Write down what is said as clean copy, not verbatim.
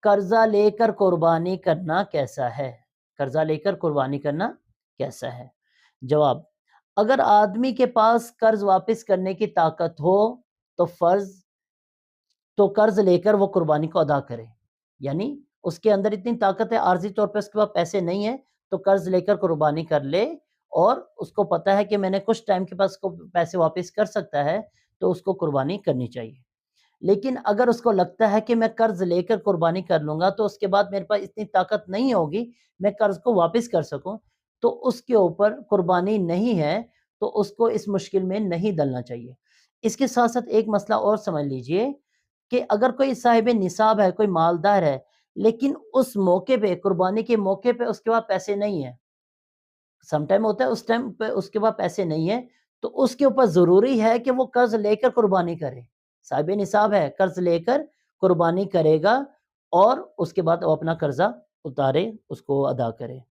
قرضہ لے کر قربانی کرنا کیسا ہے؟ قرضہ لے کر قربانی کرنا کیسا ہے؟ جواب: اگر آدمی کے پاس قرض واپس کرنے کی طاقت ہو تو قرض لے کر وہ قربانی کو ادا کرے. یعنی اس کے اندر اتنی طاقت ہے، عارضی طور پہ اس کے پاس پیسے نہیں ہیں تو قرض لے کر قربانی کر لے، اور اس کو پتا ہے کہ میں نے کچھ ٹائم کے پاس کو پیسے واپس کر سکتا ہے تو اس کو قربانی کرنی چاہیے. لیکن اگر اس کو لگتا ہے کہ میں قرض لے کر قربانی کر لوں گا تو اس کے بعد میرے پاس اتنی طاقت نہیں ہوگی میں قرض کو واپس کر سکوں، تو اس کے اوپر قربانی نہیں ہے، تو اس کو اس مشکل میں نہیں ڈلنا چاہیے. اس کے ساتھ ساتھ ایک مسئلہ اور سمجھ لیجئے کہ اگر کوئی صاحب نصاب ہے، کوئی مالدار ہے، لیکن اس موقع پہ، قربانی کے موقع پہ اس کے پاس پیسے نہیں ہیں، سم ٹائم ہوتا ہے اس ٹائم پہ اس کے پاس پیسے نہیں ہیں، تو اس کے اوپر ضروری ہے کہ وہ قرض لے کر قربانی کرے. صاحب نصاب ہے، قرض لے کر قربانی کرے گا، اور اس کے بعد وہ اپنا قرضہ اتارے، اس کو ادا کرے.